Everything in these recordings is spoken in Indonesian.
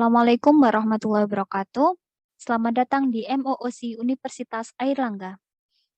Assalamualaikum warahmatullahi wabarakatuh. Selamat datang di MOOC Universitas Airlangga.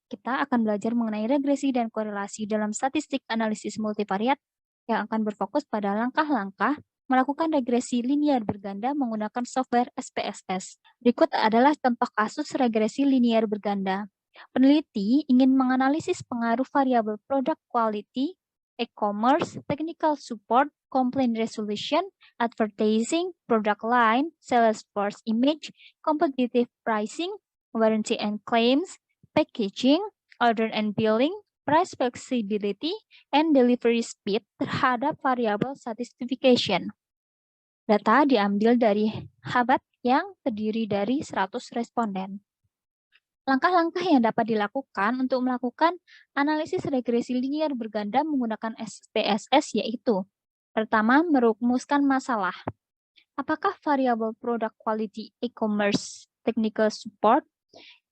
Kita akan belajar mengenai regresi dan korelasi dalam statistik analisis multivariat yang akan berfokus pada langkah-langkah melakukan regresi linear berganda menggunakan software SPSS. Berikut adalah contoh kasus regresi linear berganda. Peneliti ingin menganalisis pengaruh variabel product quality, e-commerce, technical support, complaint resolution, advertising, product line, sales force image, competitive pricing, warranty and claims, packaging, order and billing, price flexibility, and delivery speed terhadap variabel satisfaction. Data diambil dari Habat yang terdiri dari 100 responden. Langkah-langkah yang dapat dilakukan untuk melakukan analisis regresi linear berganda menggunakan SPSS yaitu: pertama, merumuskan masalah. Apakah variabel product quality, e-commerce, technical support,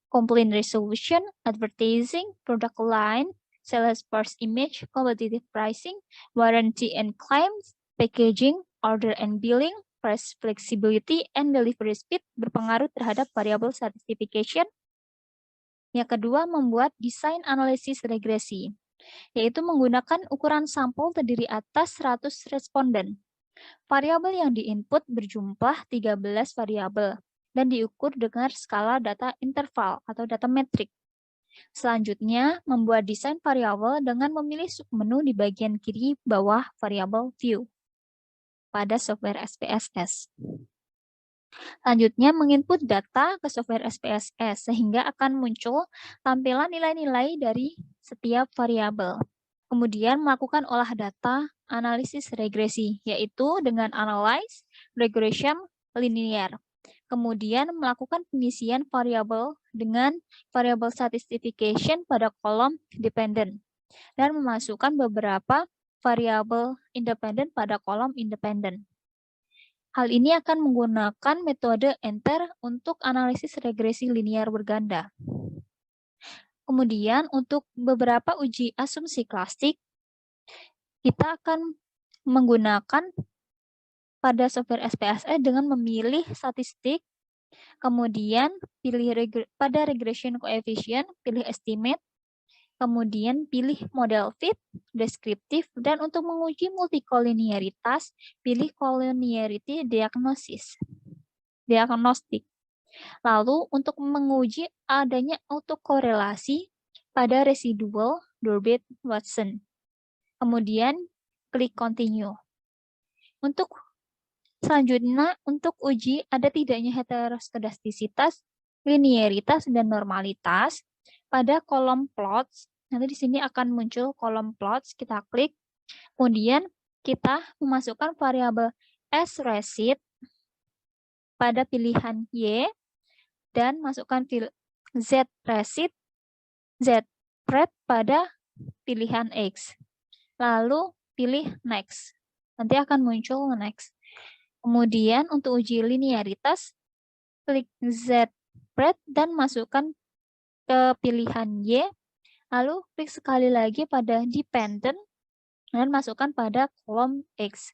complaint resolution, advertising, product line, sales force image, competitive pricing, warranty and claims, packaging, order and billing, price flexibility, and delivery speed berpengaruh terhadap variabel satisfaction? Yang kedua, membuat desain analisis regresi, yaitu menggunakan ukuran sampel terdiri atas 100 responden. Variabel yang diinput berjumlah 13 variabel dan diukur dengan skala data interval atau data metrik. Selanjutnya, membuat desain variabel dengan memilih submenu di bagian kiri bawah variabel view pada software SPSS. Selanjutnya, menginput data ke software SPSS sehingga akan muncul tampilan nilai-nilai dari setiap variabel. Kemudian melakukan olah data analisis regresi, yaitu dengan analyze regression linear. Kemudian melakukan pengisian variabel dengan variabel satisfaction pada kolom dependent dan memasukkan beberapa variabel independen pada kolom independen. Hal ini akan menggunakan metode enter untuk analisis regresi linear berganda. Kemudian untuk beberapa uji asumsi klasik, kita akan menggunakan pada software SPSS dengan memilih statistik, kemudian pilih pada regression coefficient, pilih estimate, kemudian pilih model fit, deskriptif, dan untuk menguji multikolinearitas, pilih collinearity diagnostik. Lalu untuk menguji adanya autokorelasi pada residual Durbit-Watson. Kemudian klik continue. Untuk selanjutnya, untuk uji ada tidaknya heteroskedastisitas, linearitas, dan normalitas pada kolom plots. Nanti di sini akan muncul kolom plots, kita klik. Kemudian kita memasukkan variabel sRecit pada pilihan Y dan masukkan zRecit, zPret pada pilihan X. Lalu pilih next. Nanti akan muncul next. Kemudian untuk uji linearitas, klik zPret dan masukkan ke pilihan Y. Lalu klik sekali lagi pada dependent dan masukkan pada kolom X.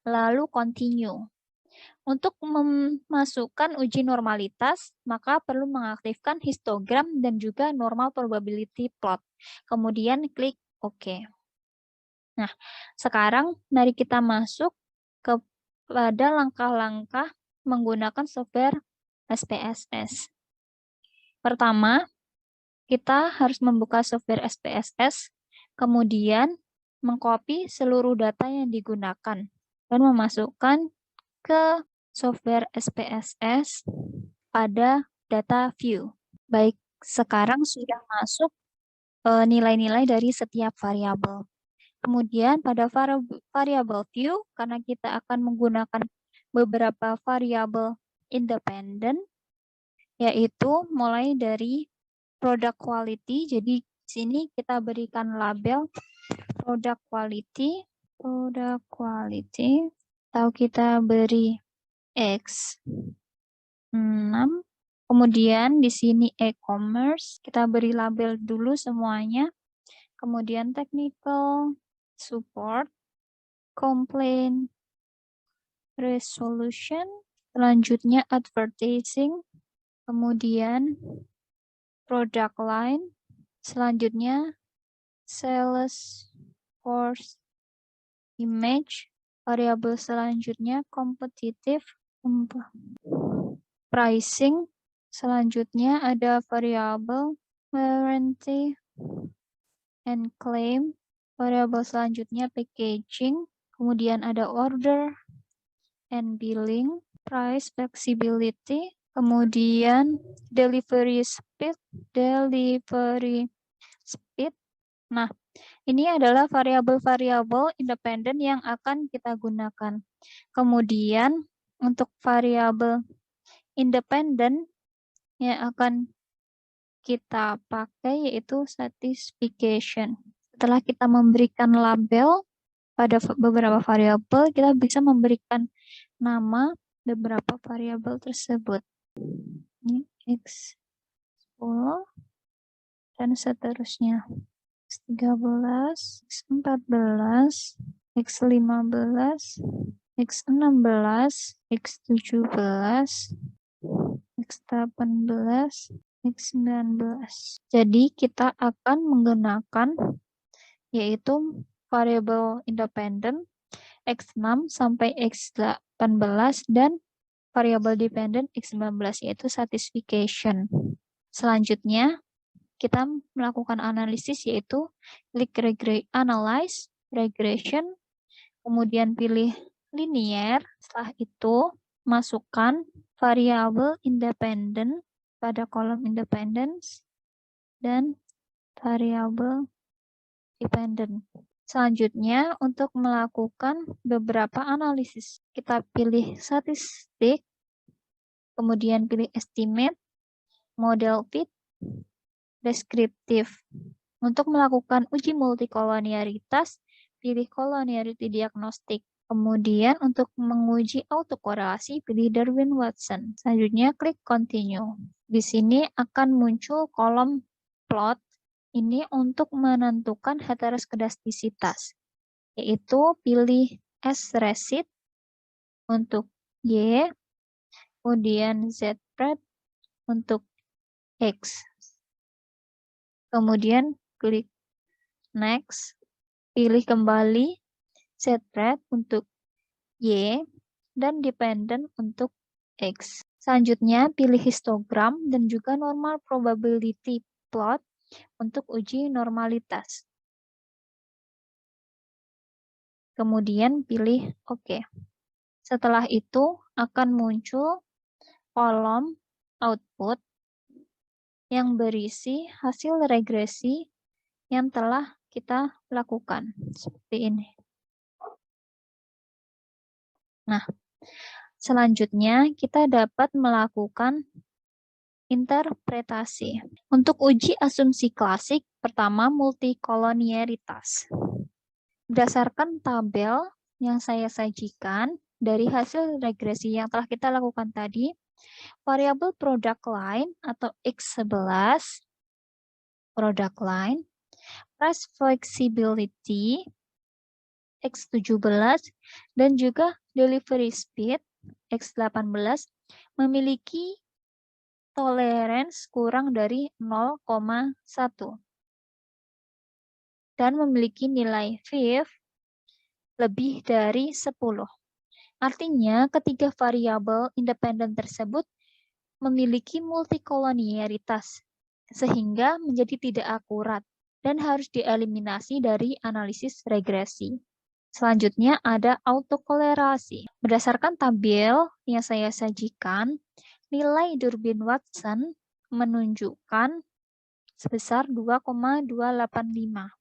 Lalu continue. Untuk memasukkan uji normalitas, maka perlu mengaktifkan histogram dan juga normal probability plot. Kemudian klik OK. Nah, sekarang mari kita masuk kepada langkah-langkah menggunakan software SPSS. Pertama, kita harus membuka software SPSS, kemudian mengcopy seluruh data yang digunakan dan memasukkan ke software SPSS pada data view. Baik, sekarang sudah masuk nilai-nilai dari setiap variabel. Kemudian pada variabel view, karena kita akan menggunakan beberapa variabel independen, yaitu mulai dari product quality. Jadi di sini kita berikan label product quality, atau kita beri X6. Kemudian di sini e-commerce, kita beri label dulu semuanya. Kemudian technical support, complaint resolution, selanjutnya advertising, kemudian product line, selanjutnya sales force image, variabel selanjutnya competitive, pricing, selanjutnya ada variabel warranty and claim, variabel selanjutnya packaging, kemudian ada order and billing, price flexibility, kemudian delivery speed. Nah, ini adalah variabel-variabel independen yang akan kita gunakan. Kemudian untuk variabel independen yang akan kita pakai yaitu satisfaction. Setelah kita memberikan label pada beberapa variabel, kita bisa memberikan nama beberapa variabel tersebut. Ini X10 dan seterusnya. X13, X14, X15, X16, X17, X18, X19. Jadi kita akan menggunakan yaitu variabel independen X6 sampai X18 dan variabel dependent X19 yaitu satisfaction. Selanjutnya kita melakukan analisis yaitu klik analyze, regression, kemudian pilih linear. Setelah itu masukkan variabel independent pada kolom independence dan variabel dependent. Selanjutnya untuk melakukan beberapa analisis, kita pilih statistik, kemudian pilih estimate, model fit, deskriptif. Untuk melakukan uji multikolonialitas, pilih collinearity diagnostic. Kemudian untuk menguji autokorelasi, pilih Darwin-Watson. Selanjutnya klik continue. Di sini akan muncul kolom plot. Ini untuk menentukan heteroskedastisitas, yaitu pilih S-resid untuk Y, kemudian Z-pred untuk X. Kemudian klik next, pilih kembali Z-pred untuk Y dan dependent untuk X. Selanjutnya pilih histogram dan juga normal probability plot untuk uji normalitas. Kemudian pilih OK. Setelah itu akan muncul kolom output yang berisi hasil regresi yang telah kita lakukan. Seperti ini. Nah, selanjutnya kita dapat melakukan interpretasi. Untuk uji asumsi klasik, pertama multikolonialitas. Berdasarkan tabel yang saya sajikan dari hasil regresi yang telah kita lakukan tadi, variabel product line atau X11, product line, price flexibility, X17, dan juga delivery speed, X18, memiliki tolerance kurang dari 0,1 dan memiliki nilai VIF lebih dari 10. Artinya, ketiga variabel independen tersebut memiliki multikolonialitas, sehingga menjadi tidak akurat dan harus dieliminasi dari analisis regresi. Selanjutnya ada autokorelasi. Berdasarkan tabel yang saya sajikan, nilai Durbin-Watson menunjukkan sebesar 2,285.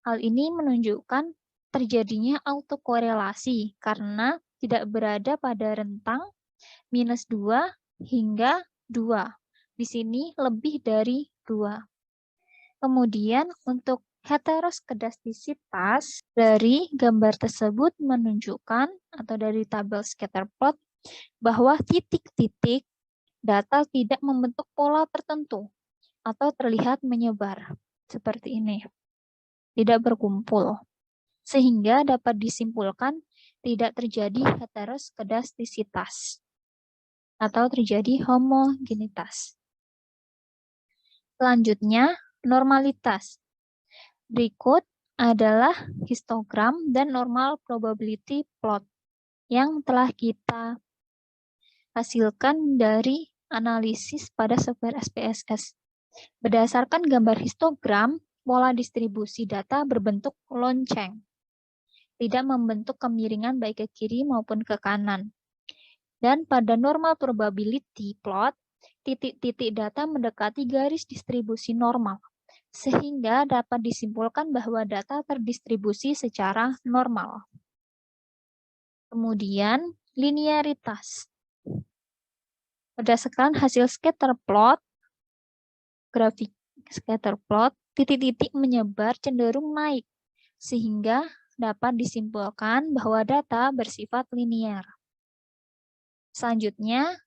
Hal ini menunjukkan terjadinya autokorelasi karena tidak berada pada rentang -2 hingga 2. Di sini lebih dari 2. Kemudian untuk heteroskedastisitas dari gambar tersebut menunjukkan atau dari tabel scatter plot bahwa titik-titik data tidak membentuk pola tertentu atau terlihat menyebar seperti ini, tidak berkumpul, sehingga dapat disimpulkan tidak terjadi heteroskedastisitas atau terjadi homogenitas. Selanjutnya, normalitas. Berikut adalah histogram dan normal probability plot yang telah kita hasilkan dari analisis pada software SPSS. Berdasarkan gambar histogram, pola distribusi data berbentuk lonceng, tidak membentuk kemiringan baik ke kiri maupun ke kanan. Dan pada normal probability plot, titik-titik data mendekati garis distribusi normal, sehingga dapat disimpulkan bahwa data terdistribusi secara normal. Kemudian, linearitas. Berdasarkan hasil scatter plot, grafik scatter plot, titik-titik menyebar cenderung naik, sehingga dapat disimpulkan bahwa data bersifat linear. Selanjutnya,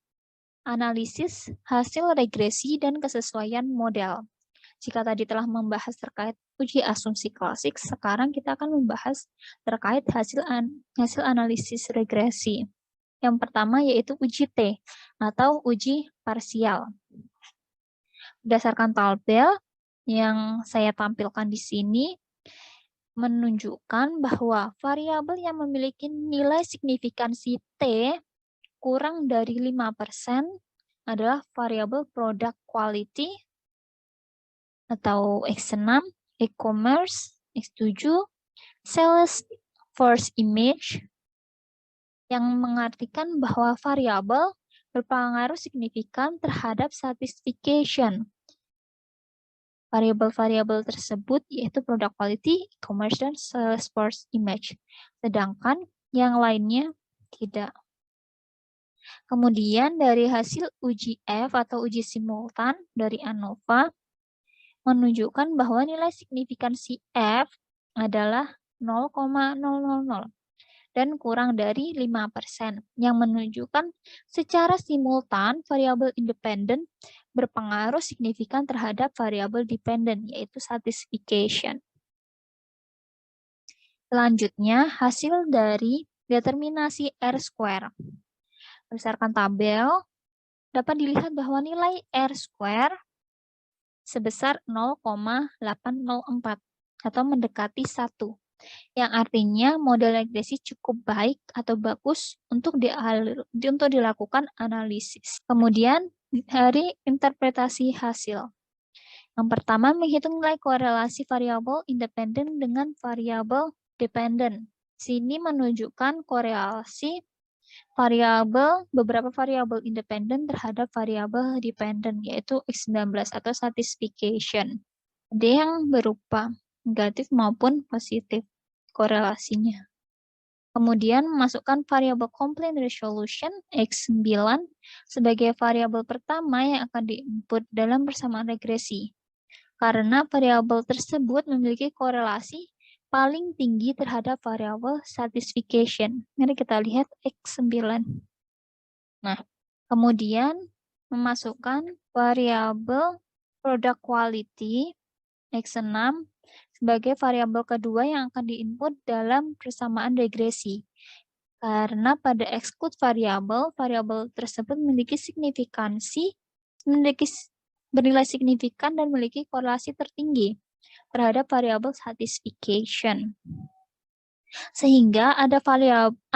analisis hasil regresi dan kesesuaian model. Jika tadi telah membahas terkait uji asumsi klasik, sekarang kita akan membahas terkait hasil analisis regresi. Yang pertama yaitu uji T atau uji parsial. Berdasarkan tabel yang saya tampilkan di sini, menunjukkan bahwa variabel yang memiliki nilai signifikansi T kurang dari 5% adalah variabel product quality atau X6, e-commerce, X7, sales force image, yang mengartikan bahwa variabel berpengaruh signifikan terhadap satisfaction. Variabel-variabel tersebut yaitu product quality, e-commerce, dan sales force image. Sedangkan yang lainnya tidak. Kemudian dari hasil uji F atau uji simultan dari ANOVA menunjukkan bahwa nilai signifikansi F adalah 0,000 dan kurang dari 5%, yang menunjukkan secara simultan variabel independen berpengaruh signifikan terhadap variabel dependen, yaitu satisfaction. Selanjutnya, hasil dari determinasi R-square. Berdasarkan tabel, dapat dilihat bahwa nilai R-square sebesar 0,804 atau mendekati 1, yang artinya model regresi cukup baik atau bagus untuk dilakukan analisis. Kemudian, dari interpretasi hasil. Yang pertama, menghitung nilai korelasi variabel independen dengan variabel dependen. Sini menunjukkan korelasi beberapa variabel independen terhadap variabel dependen, yaitu X19 atau satisfaction. Ada yang berupa negatif maupun positif korelasinya. Kemudian memasukkan variabel complaint resolution X9 sebagai variabel pertama yang akan diinput dalam persamaan regresi. Karena variabel tersebut memiliki korelasi paling tinggi terhadap variabel satisfaction. Mari kita lihat X9. Nah, kemudian memasukkan variabel product quality X6 sebagai variabel kedua yang akan diinput dalam persamaan regresi. Karena pada exclude variabel tersebut memiliki bernilai signifikan dan memiliki korelasi tertinggi terhadap variabel satisfaction. Sehingga ada 5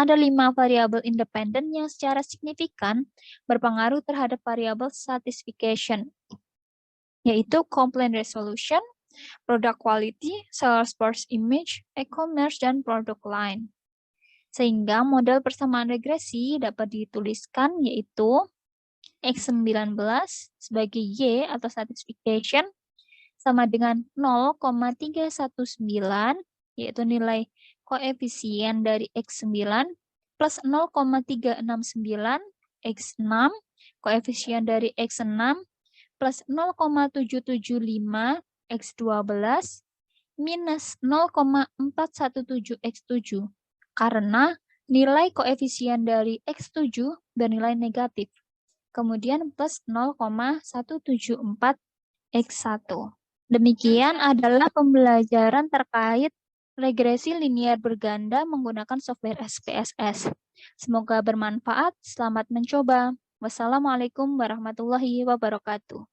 variabel independen yang secara signifikan berpengaruh terhadap variabel satisfaction, yaitu complaint resolution, product quality, sales force image, e-commerce, dan product line. Sehingga model persamaan regresi dapat dituliskan yaitu X19 sebagai Y atau satisfaction sama dengan 0,319, yaitu nilai koefisien dari X9, plus 0,369 X6, koefisien dari X6, plus 0,775 X12, minus 0,417 X7, karena nilai koefisien dari X7 bernilai negatif. Kemudian plus 0,174 X1. Demikian adalah pembelajaran terkait regresi linier berganda menggunakan software SPSS. Semoga bermanfaat. Selamat mencoba. Wassalamualaikum warahmatullahi wabarakatuh.